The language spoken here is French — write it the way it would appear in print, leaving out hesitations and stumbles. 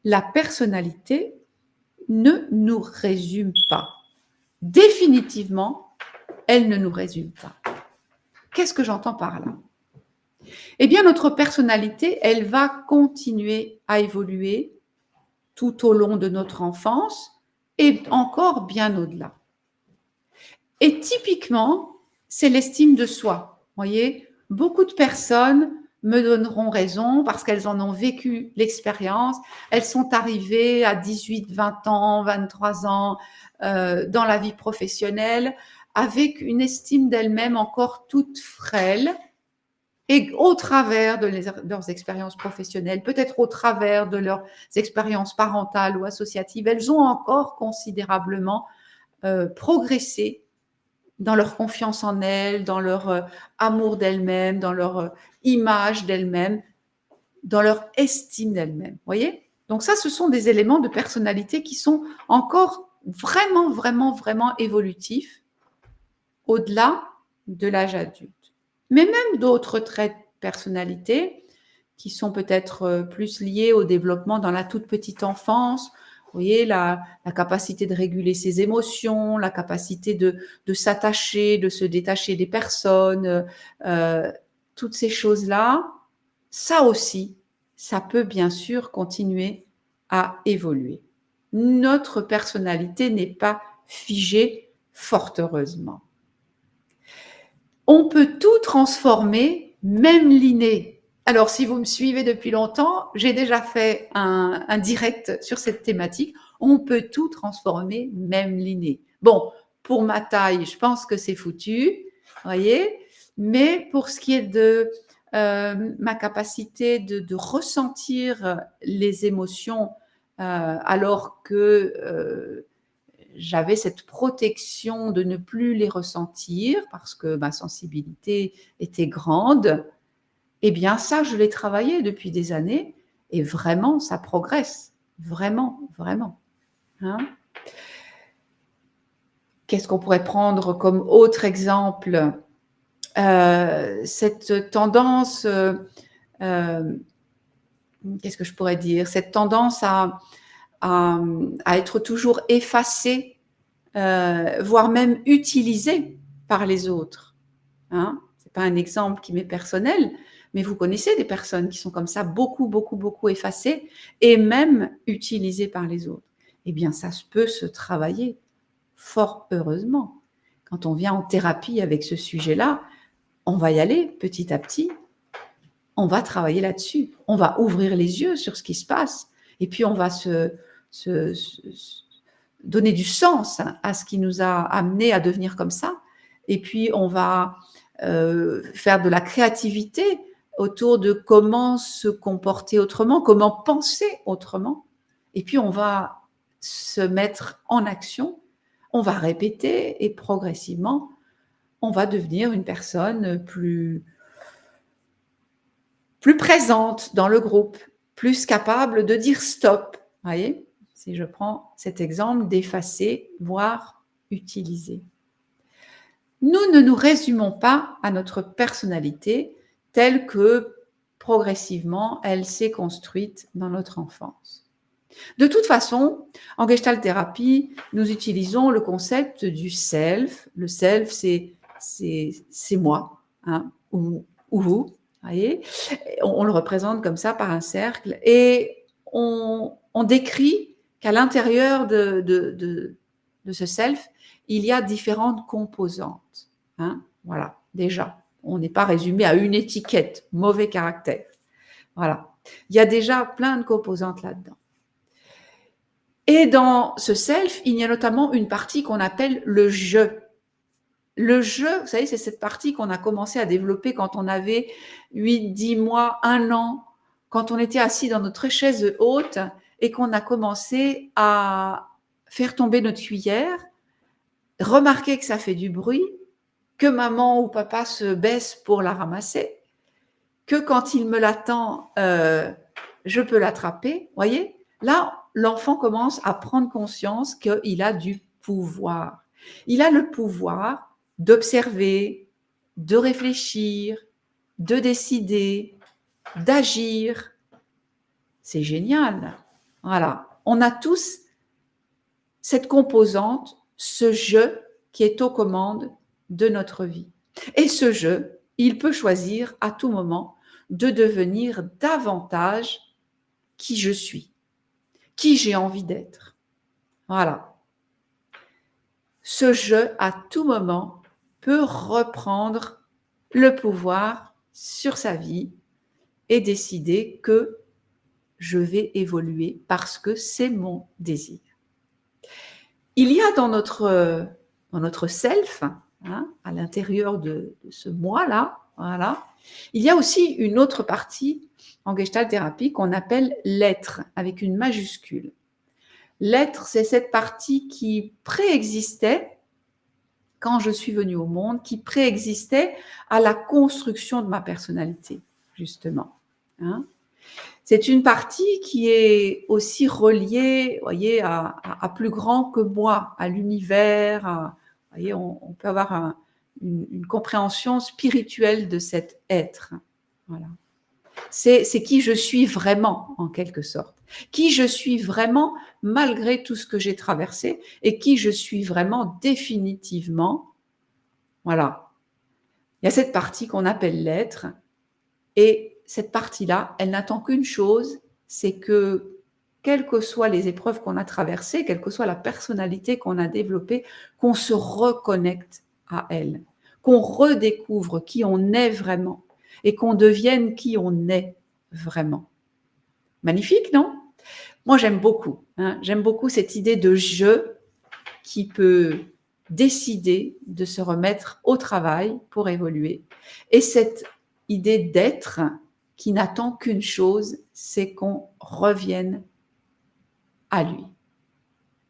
la personnalité ne nous résume pas. Définitivement, elle ne nous résume pas. Qu'est-ce que j'entends par là? Eh bien, notre personnalité, elle va continuer à évoluer tout au long de notre enfance et encore bien au-delà. Et typiquement, c'est l'estime de soi. Vous voyez, beaucoup de personnes me donneront raison parce qu'elles en ont vécu l'expérience. Elles sont arrivées à 18, 20 ans, 23 ans dans la vie professionnelle avec une estime d'elles-mêmes encore toute frêle et au travers de leurs expériences professionnelles, peut-être au travers de leurs expériences parentales ou associatives, elles ont encore considérablement progressé dans leur confiance en elles, dans leur amour d'elles-mêmes, dans leur image d'elles-mêmes, dans leur estime d'elles-mêmes. Vous voyez? Donc ça, ce sont des éléments de personnalité qui sont encore vraiment, vraiment, vraiment évolutifs au-delà de l'âge adulte. Mais même d'autres traits de personnalité qui sont peut-être plus liés au développement dans la toute petite enfance. Vous voyez, la capacité de réguler ses émotions, la capacité de s'attacher, de se détacher des personnes, toutes ces choses-là, ça aussi, ça peut bien sûr continuer à évoluer. Notre personnalité n'est pas figée, fort heureusement. On peut tout transformer, même l'inné. Alors, si vous me suivez depuis longtemps, j'ai déjà fait un direct sur cette thématique. On peut tout transformer, même l'inné. Bon, pour ma taille, je pense que c'est foutu, voyez. Mais pour ce qui est de ma capacité de ressentir les émotions alors que j'avais cette protection de ne plus les ressentir parce que ma sensibilité était grande, eh bien ça, je l'ai travaillé depuis des années et vraiment, ça progresse. Vraiment, vraiment. Hein? Qu'est-ce qu'on pourrait prendre comme autre exemple? Cette tendance, qu'est-ce que je pourrais dire? Cette tendance à être toujours effacée, voire même utilisée par les autres. Hein? Ce n'est pas un exemple qui m'est personnel, mais vous connaissez des personnes qui sont comme ça, beaucoup, beaucoup, beaucoup effacées et même utilisées par les autres. Eh bien, ça peut se travailler, fort heureusement. Quand on vient en thérapie avec ce sujet-là, on va y aller petit à petit, on va travailler là-dessus, on va ouvrir les yeux sur ce qui se passe et puis on va se donner du sens à ce qui nous a amené à devenir comme ça. Et puis, on va faire de la créativité autour de comment se comporter autrement, comment penser autrement. Et puis, on va se mettre en action, on va répéter et progressivement, on va devenir une personne plus présente dans le groupe, plus capable de dire stop. Vous voyez ? Si je prends cet exemple d'effacer, voire utiliser. Nous ne nous résumons pas à notre personnalité telle que progressivement elle s'est construite dans notre enfance. De toute façon, en Gestalt thérapie, nous utilisons le concept du self. Le self, c'est moi, hein, ou vous, voyez. On le représente comme ça par un cercle et on décrit qu'à l'intérieur de ce self, il y a différentes composantes. Hein, voilà, déjà, on n'est pas résumé à une étiquette, mauvais caractère. Voilà, il y a déjà plein de composantes là-dedans. Et dans ce self, il y a notamment une partie qu'on appelle le je. Le je, vous savez, c'est cette partie qu'on a commencé à développer quand on avait 8, 10 mois, 1 an, quand on était assis dans notre chaise haute et qu'on a commencé à faire tomber notre cuillère, remarquer que ça fait du bruit, que maman ou papa se baisse pour la ramasser, que quand il me l'attend, je peux l'attraper. Voyez, là, l'enfant commence à prendre conscience qu'il a du pouvoir. Il a le pouvoir d'observer, de réfléchir, de décider, d'agir. C'est génial. Voilà. On a tous cette composante, ce je qui est aux commandes de notre vie. Et ce je, il peut choisir à tout moment de devenir davantage qui je suis, qui j'ai envie d'être. Voilà. Ce je, à tout moment, peut reprendre le pouvoir sur sa vie et décider que je vais évoluer parce que c'est mon désir. Il y a dans notre self, hein, à l'intérieur de ce moi-là, voilà, il y a aussi une autre partie en Gestalt thérapie qu'on appelle l'être, avec une majuscule. L'être, c'est cette partie qui préexistait quand je suis venue au monde, qui préexistait à la construction de ma personnalité, justement. Hein. C'est une partie qui est aussi reliée, voyez, à plus grand que moi, à l'univers. Vous voyez, on peut avoir une compréhension spirituelle de cet être. Voilà. C'est qui je suis vraiment, en quelque sorte. Qui je suis vraiment, malgré tout ce que j'ai traversé, et qui je suis vraiment définitivement. Voilà. Il y a cette partie qu'on appelle l'être, et cette partie-là, elle n'attend qu'une chose, c'est que, quelles que soient les épreuves qu'on a traversées, quelle que soit la personnalité qu'on a développée, qu'on se reconnecte à elle, qu'on redécouvre qui on est vraiment et qu'on devienne qui on est vraiment. Magnifique, non? Moi, j'aime beaucoup. Hein, j'aime beaucoup cette idée de je qui peut décider de se remettre au travail pour évoluer. Et cette idée d'être qui n'attend qu'une chose, c'est qu'on revienne à lui.